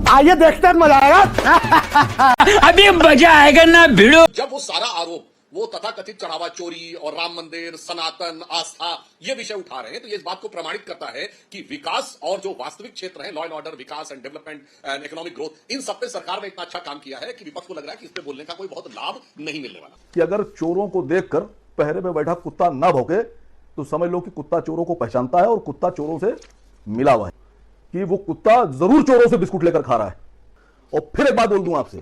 आइए देखते हैं, मजा आएगा। अभी मजा आएगा ना भिड़ो। जब वो सारा आरोप वो तथाकथित चढ़ावा चोरी और राम मंदिर, सनातन, आस्था ये विषय उठा रहे हैं, तो ये इस बात को प्रमाणित करता है कि विकास और जो वास्तविक क्षेत्र है, लॉ एंड ऑर्डर, विकास and development and economic growth, इन सब पे सरकार ने इतना अच्छा काम किया है कि विपक्ष को लग रहा है कि इस पे बोलने का कोई बहुत लाभ नहीं मिलने वाला। कि अगर चोरों को देखकर पहरे में बैठा कुत्ता ना भौंके तो समझ लो कि कुत्ता चोरों को पहचानता है और कुत्ता चोरों से मिला हुआ है, कि वो कुत्ता जरूर चोरों से बिस्कुट लेकर खा रहा है। और फिर एक बात बोल दूं आपसे,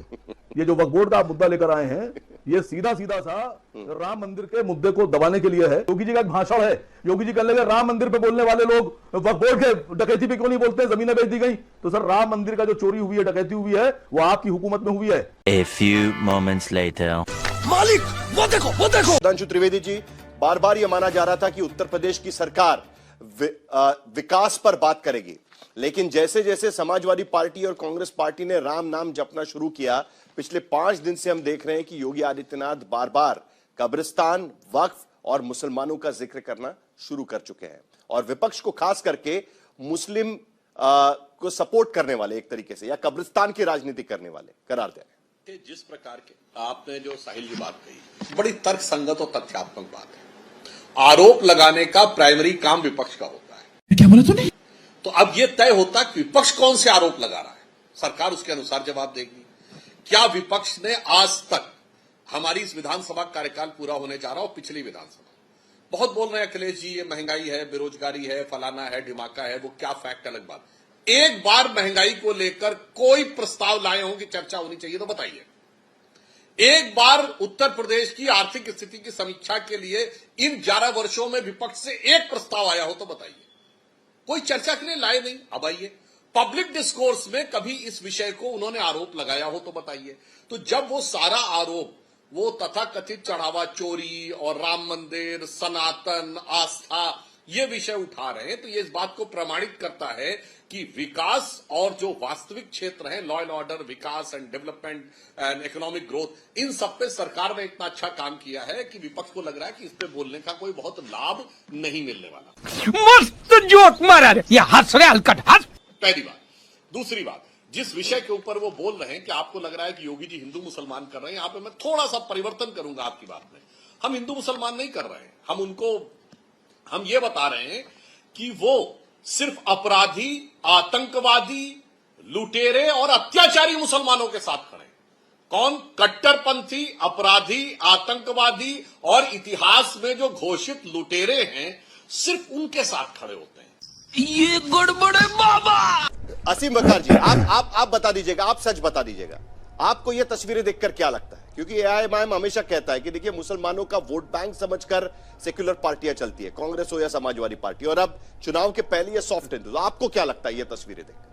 ये जो वक्फ बोर्ड का आप मुद्दा लेकर आए हैं, ये सीधा सीधा सा राम मंदिर के मुद्दे को दबाने के लिए है। योगी जी का एक भाषण है, योगी जी कहने लगे राम मंदिर पे बोलने वाले लोग वक्फ बोर्ड के डकैती पे क्यों नहीं बोलते, जमीनें बेच दी गई। तो सर, राम मंदिर का जो चोरी हुई है, डकैती हुई है, वो आपकी हुकूमत में हुई है। A few moments later. मालिक वो देखो, वो देखो। सुधांशु त्रिवेदी जी, बार बार यह माना जा रहा था कि उत्तर प्रदेश की सरकार विकास पर बात करेगी, लेकिन जैसे जैसे समाजवादी पार्टी और कांग्रेस पार्टी ने राम नाम जपना शुरू किया, पिछले 5 दिन से हम देख रहे हैं कि योगी आदित्यनाथ बार बार कब्रिस्तान, वक्फ और मुसलमानों का जिक्र करना शुरू कर चुके हैं। और विपक्ष को खास करके मुस्लिम को सपोर्ट करने वाले, एक तरीके से, या कब्रिस्तान की राजनीति करने वाले करार दे रहे हैं। जिस प्रकार के आपने जो साहिल की बात कही, बड़ी तर्क संगत और तथ्यात्मक बात है। आरोप लगाने का प्राइमरी काम विपक्ष का होता है। क्या बोला तूने? तो अब यह तय होता कि विपक्ष कौन से आरोप लगा रहा है, सरकार उसके अनुसार जवाब देगी। क्या विपक्ष ने आज तक, हमारी इस विधानसभा कार्यकाल पूरा होने जा रहा हो, पिछली विधानसभा, बहुत बोल रहे हैं अखिलेश जी, ये महंगाई है, बेरोजगारी है, फलाना है, ढिमाका है, वो क्या फैक्ट अलग बात, एक बार महंगाई को लेकर कोई प्रस्ताव लाए हों कि चर्चा होनी चाहिए तो बताइए। एक बार उत्तर प्रदेश की आर्थिक स्थिति की समीक्षा के लिए इन 11 वर्षों में विपक्ष से एक प्रस्ताव आया हो तो बताइए। कोई चर्चा के लिए लाए नहीं। अब आइए, पब्लिक डिस्कोर्स में कभी इस विषय को उन्होंने आरोप लगाया हो तो बताइए। तो जब वो सारा आरोप वो तथाकथित चढ़ावा चोरी और राम मंदिर, सनातन, आस्था ये विषय उठा रहे हैं, तो ये इस बात को प्रमाणित करता है कि विकास और जो वास्तविक क्षेत्र है, लॉ एंड ऑर्डर, विकास and development and economic growth, इन सब पे सरकार ने इतना अच्छा काम किया है कि विपक्ष को लग रहा है कि इस पे बोलने का कोई बहुत लाभ नहीं मिलने वाला। मस्त जोक मारा रे, ये हंस रहे हलकट हंस। पहली बात। दूसरी बात, जिस विषय के ऊपर वो बोल रहे हैं कि आपको लग रहा है कि योगी जी हिंदू मुसलमान कर रहे हैं, यहां पे मैं थोड़ा सा परिवर्तन करूंगा आपकी बात में। हम हिंदू मुसलमान नहीं कर रहे हैं, हम ये बता रहे हैं कि वो सिर्फ अपराधी, आतंकवादी, लुटेरे और अत्याचारी मुसलमानों के साथ खड़े हैं। कौन? कट्टरपंथी, अपराधी, आतंकवादी और इतिहास में जो घोषित लुटेरे हैं, सिर्फ उनके साथ खड़े होते हैं। ये गड़बड़ है बाबा। असीम बखार जी, आप बता दीजिएगा, आप सच बता दीजिएगा, आपको यह तस्वीरें देखकर क्या लगता है? क्योंकि एआईएमआईएम हमेशा कहता है कि देखिए, मुसलमानों का वोट बैंक समझकर सेक्युलर पार्टियां चलती है, कांग्रेस हो या समाजवादी पार्टी, और अब चुनाव के पहले ये सॉफ्ट हिंदू। तो आपको क्या लगता है ये तस्वीरें देखकर?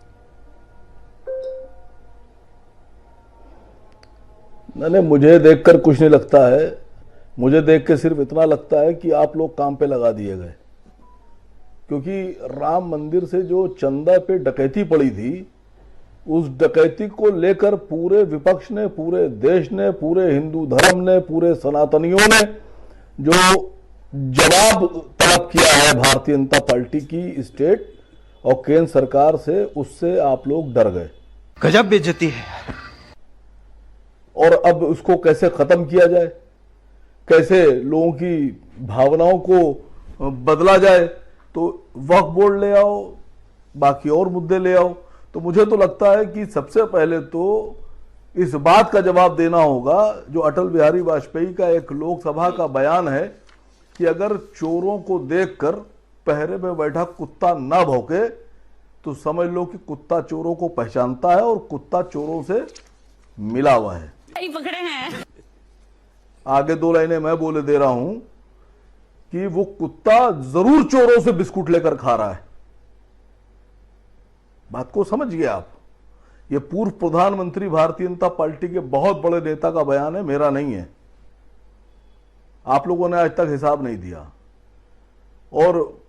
नहीं, मुझे देखकर कुछ नहीं लगता है। मुझे देख के सिर्फ इतना लगता है कि आप लोग काम पे लगा दिए गए, क्योंकि राम मंदिर से जो चंदा पे डकैती पड़ी थी, उस डकैती को लेकर पूरे विपक्ष ने, पूरे देश ने, पूरे हिंदू धर्म ने, पूरे सनातनियों ने जो जवाब तलब किया है भारतीय जनता पार्टी की स्टेट और केंद्र सरकार से, उससे आप लोग डर गए। गजब बेइज्जती है। और अब उसको कैसे खत्म किया जाए, कैसे लोगों की भावनाओं को बदला जाए, तो वक्फ बोर्ड ले आओ, बाकी और मुद्दे ले आओ। तो मुझे तो लगता है कि सबसे पहले तो इस बात का जवाब देना होगा जो अटल बिहारी वाजपेयी का एक लोकसभा का बयान है कि अगर चोरों को देखकर पहरे में बैठा कुत्ता ना भौंके तो समझ लो कि कुत्ता चोरों को पहचानता है और कुत्ता चोरों से मिला हुआ है। पकड़े हैं। आगे 2 लाइनें मैं बोले दे रहा हूं कि वो कुत्ता जरूर चोरों से बिस्कुट लेकर खा रहा है। बात को समझ गए आप? ये पूर्व प्रधानमंत्री भारतीय जनता पार्टी के बहुत बड़े नेता का बयान है, मेरा नहीं है। आप लोगों ने आज तक हिसाब नहीं दिया। और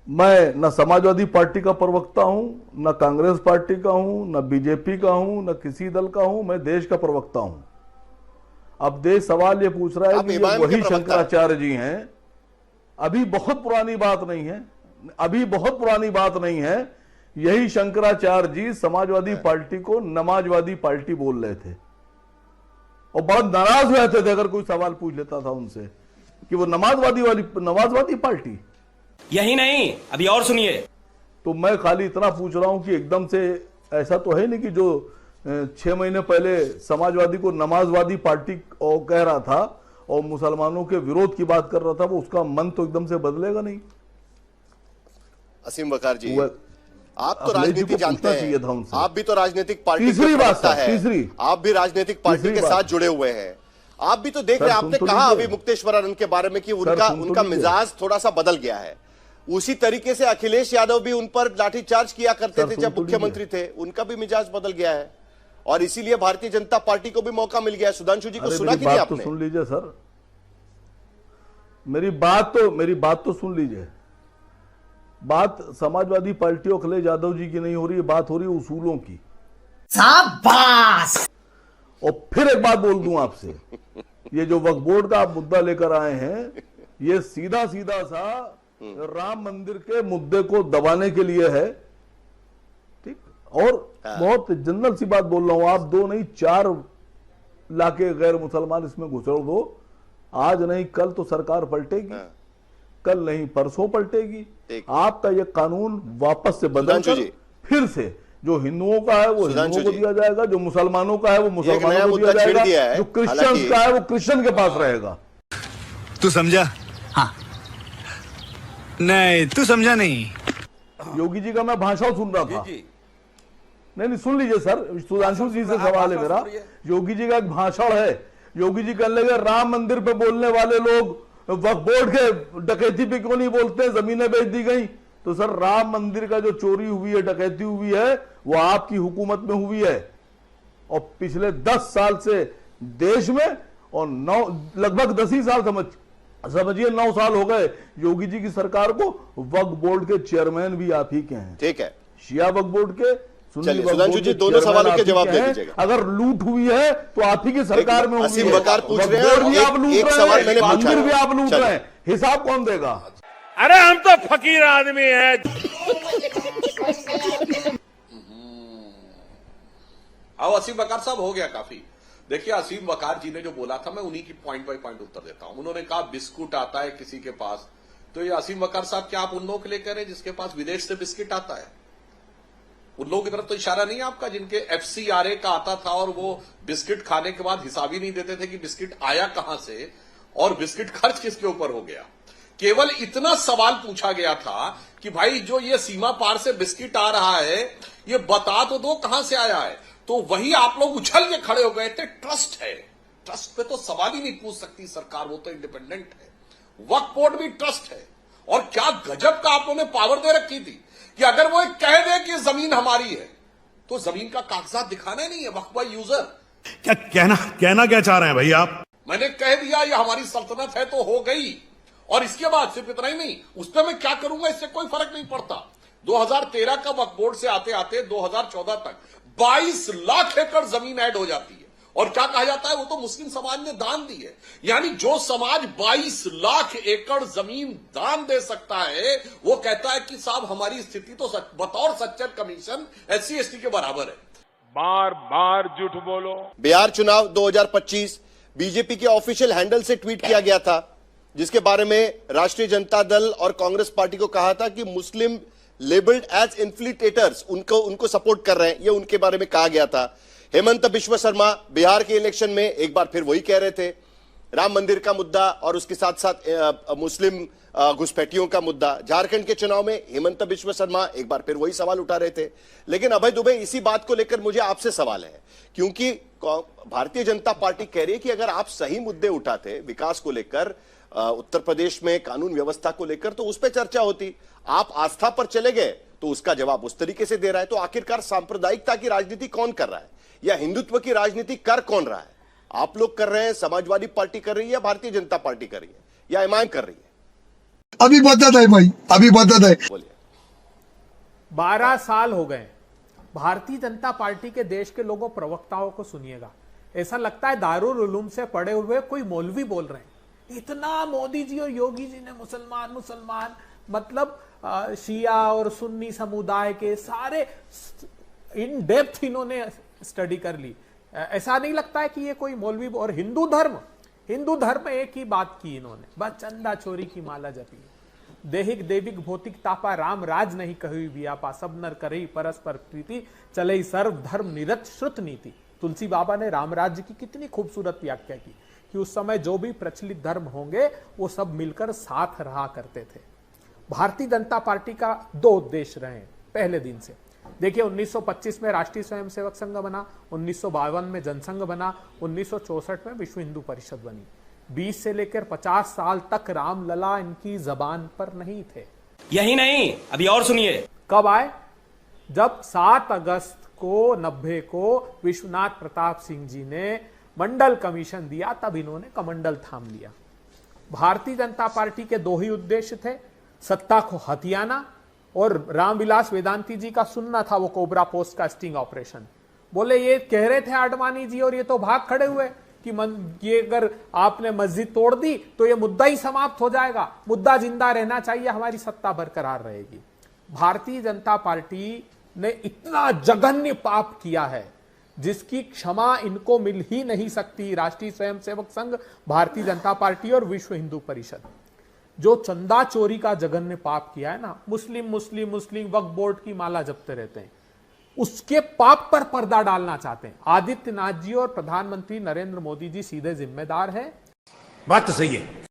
मैं न समाजवादी पार्टी का प्रवक्ता हूं, न कांग्रेस पार्टी का हूं, न बीजेपी का हूं, न किसी दल का हूं। मैं देश का प्रवक्ता हूं। अब देश सवाल ये पूछ रहा है कि ये वही शंकराचार्य जी हैं। अभी बहुत पुरानी बात नहीं है, अभी बहुत पुरानी बात नहीं है यही शंकराचार्य जी समाजवादी पार्टी को नमाजवादी पार्टी बोल रहे थे और बहुत नाराज रहते थे अगर कोई सवाल पूछ लेता था उनसे कि वो नमाजवादी पार्टी। यही नहीं, अभी और सुनिए। तो मैं खाली इतना पूछ रहा हूं कि एकदम से ऐसा तो है नहीं कि जो 6 महीने पहले समाजवादी को नमाजवादी पार्टी कह रहा था और मुसलमानों के विरोध की बात कर रहा था, वो उसका मन तो एकदम से बदलेगा नहीं। असीम वकार जी, आप तो राजनीति जानते हैं, आप भी तो राजनीतिक पार्टी तीसरी बात है, आप भी राजनीतिक पार्टी के साथ जुड़े हुए हैं, आप भी तो देख रहे हैं। आपने कहा अभी मुक्तेश्वरानंद के बारे में कि उनका मिजाज थोड़ा सा बदल गया है। उसी तरीके से अखिलेश यादव भी उन पर लाठीचार्ज किया करते थे जब मुख्यमंत्री थे, उनका भी मिजाज बदल गया है और इसीलिए भारतीय जनता पार्टी को भी मौका मिल गया। सुधांशु जी को सुना कि नहीं आपने? तो सुन लीजिए सर, मेरी बात तो सुन लीजिए। बात समाजवादी पार्टी और अखिलेश यादव जी की नहीं हो रही है, बात हो रही है उसूलों की। शाबाश। और फिर एक बात बोल दूं आपसे, ये जो वक्फ बोर्ड का आप मुद्दा लेकर आए हैं, ये सीधा सा राम मंदिर के मुद्दे को दबाने के लिए है, ठीक। और बहुत जनरल सी बात बोल रहा हूं, आप 2 नहीं 4 लाके गैर मुसलमान इसमें घुसड़ दो, आज नहीं कल तो सरकार पलटेगी, कल नहीं परसों पलटेगी। आपका ये कानून वापस से बदलकर फिर से जो हिंदुओं का है वो हिंदुओं को दिया जाएगा, जो मुसलमानों का है वो मुसलमानों को दिया जाएगा, जो क्रिश्चियंस का है वो क्रिश्चियन के पास रहेगा। तू समझा? हाँ। नहीं तू समझा नहीं। योगी जी का मैं भाषण सुन रहा था। नहीं सुन लीजिए सर, सुधांशु जी से सवाल है मेरा। योगी जी का एक भाषण है, योगी जी कहने लगे राम मंदिर पे बोलने वाले लोग वक्फ बोर्ड के डकैती पे क्यों नहीं बोलते, जमीनें बेच दी गई। तो सर राम मंदिर का जो चोरी हुई है, डकैती हुई है, वो आपकी हुकूमत में हुई है और पिछले 10 साल से देश में, और लगभग 10 ही साल समझिए 9 साल हो गए योगी जी की सरकार को। वक्फ बोर्ड के चेयरमैन भी आप ही के हैं, ठीक है, शिया वक्फ बोर्ड के, सुन्नी वक्फ बोर्ड के, दोनों सवालों के जवाब दे दीजिएगा। अगर लूट हुई है तो आप ही की सरकार में हुई है, वक्फ बोर्ड भी आप लूट रहे हैं, मंदिर भी आप लूट रहे हैं, हिसाब कौन देगा? अरे हम तो फकीर आदमी हैं। अब असीम वकार साहब हो गया काफी। देखिए असीम वकार जी ने जो बोला था, मैं उन्हीं की पॉइंट बाय पॉइंट उत्तर देता हूं। उन्होंने कहा बिस्कुट आता है किसी के पास, तो ये असीम वकार साहब क्या आप उन लोगों के लिए कह रहे हैं जिसके पास विदेश से बिस्किट आता है? उन लोगों की तरफ तो इशारा नहीं है आपका जिनके FCRA का आता था और वो बिस्किट खाने के बाद हिसाब ही नहीं देते थे कि बिस्किट आया कहां से और बिस्किट खर्च किसके ऊपर हो गया। केवल इतना सवाल पूछा गया था कि भाई जो ये सीमा पार से बिस्किट आ रहा है ये बता तो दो कहां से आया है। तो वही आप लोग उछल के खड़े हो गए थे, ट्रस्ट है, ट्रस्ट पे तो सवाल ही नहीं पूछ सकती सरकार, वो तो इंडिपेंडेंट है। वक्फ बोर्ड भी ट्रस्ट है। और क्या गजब का आप लोगों ने पावर दे रखी थी कि अगर वो कह दे कि जमीन हमारी है तो जमीन का कागजात दिखाना ही नहीं है वक्फ बाय यूजर। क्या कहना क्या चाह रहे हैं भाई आप? मैंने कह दिया ये हमारी सल्तनत है तो हो गई, और इसके बाद सिर्फ इतना ही नहीं, उस पर मैं क्या करूंगा इससे कोई फर्क नहीं पड़ता। 2013 का वक्फ बोर्ड से आते आते 2014 तक 22 लाख एकड़ जमीन ऐड हो जाती है और क्या कहा जाता है, वो तो मुस्लिम समाज ने दान दी है। यानी जो समाज 22 लाख एकड़ जमीन दान दे सकता है वो कहता है कि साहब हमारी स्थिति तो बतौर सच्चर कमीशन SC/ST के बराबर है। बार बार झूठ बोलो। बिहार चुनाव 2025 बीजेपी के ऑफिशियल हैंडल से ट्वीट किया गया था जिसके बारे में राष्ट्रीय जनता दल और कांग्रेस पार्टी को कहा था कि मुस्लिम लेबल्ड एज इन्फ्लिटेटर्स उनको सपोर्ट कर रहे हैं, ये उनके बारे में कहा गया था। हेमंत बिश्व शर्मा बिहार के इलेक्शन में एक बार फिर वही कह रहे थे, राम मंदिर का मुद्दा और उसके साथ साथ मुस्लिम घुसपैठियों का मुद्दा। झारखंड के चुनाव में हेमंत बिश्व शर्मा एक बार फिर वही सवाल उठा रहे थे। लेकिन अभय दुबे, इसी बात को लेकर मुझे आपसे सवाल है, क्योंकि भारतीय जनता पार्टी कह रही है कि अगर आप सही मुद्दे उठाते विकास को लेकर, उत्तर प्रदेश में कानून व्यवस्था को लेकर, तो उस पर चर्चा होती। आप आस्था पर चले गए तो उसका जवाब उस तरीके से दे रहा है। तो आखिरकार सांप्रदायिकता की राजनीति कौन कर रहा है या हिंदुत्व की राजनीति कर कौन रहा है? आप लोग कर रहे हैं, समाजवादी पार्टी कर रही है या भारतीय जनता पार्टी कर रही है या एमआईएम कर रही है? अभी बता है भाई, अभी बता है। बोलिए। 12 साल हो गए भारतीय जनता पार्टी के देश के लोगों प्रवक्ताओं को सुनिएगा, ऐसा लगता है दारुल उलूम से पढ़े हुए कोई मौलवी बोल रहे हैं। इतना मोदी जी और योगी जी ने मुसलमान मतलब शिया और सुन्नी समुदाय के सारे इन डेप्थ इन्होंने स्टडी कर ली। ऐसा नहीं लगता है कि ये कोई मौलवी। और हिंदू धर्म एक ही बात की इन्होंने, बस चंदा चोरी की माला जपी। देहिक देविक भौतिक तापा राम राज नहीं कही व्यापा, सब नर करही परस्पर प्रीति, चले सर्व धर्म निरत श्रुत नीति। तुलसी बाबा ने राम राज्य की कितनी खूबसूरत व्याख्या की कि उस समय जो भी प्रचलित धर्म होंगे वो सब मिलकर साथ रहा करते थे। भारतीय जनता पार्टी का दो उद्देश्य रहे पहले दिन से। देखिए 1925 में राष्ट्रीय स्वयंसेवक संघ बना, 1952 में जनसंघ बना, 1964 में विश्व हिंदू परिषद बनी। 20 से लेकर 50 साल तक रामलला इनकी जबान पर नहीं थे। यही नहीं, अभी और सुनिए। कब आए? जब 7 अगस्त को 90 को विश्वनाथ प्रताप सिंह जी ने मंडल कमीशन दिया, तब इन्होंने कमंडल थाम लिया। भारतीय जनता पार्टी के दो ही उद्देश्य थे, सत्ता को हथियाना और रामविलास वेदांती जी का सुनना था वो कोबरा पोस्ट का स्टिंग ऑपरेशन। बोले ये कह रहे थे आडवाणी जी और ये तो भाग खड़े हुए कि ये अगर आपने मस्जिद तोड़ दी तो ये मुद्दा ही समाप्त हो जाएगा, मुद्दा जिंदा रहना चाहिए, हमारी सत्ता बरकरार रहेगी। भारतीय जनता पार्टी ने इतना जघन्य पाप किया है जिसकी क्षमा इनको मिल ही नहीं सकती। राष्ट्रीय स्वयंसेवक संघ, भारतीय जनता पार्टी और विश्व हिंदू परिषद जो चंदा चोरी का जघन्य पाप किया है ना, मुस्लिम वक्फ बोर्ड की माला जपते रहते हैं, उसके पाप पर पर्दा डालना चाहते हैं। आदित्यनाथ जी और प्रधानमंत्री नरेंद्र मोदी जी सीधे जिम्मेदार हैं। बात तो सही है।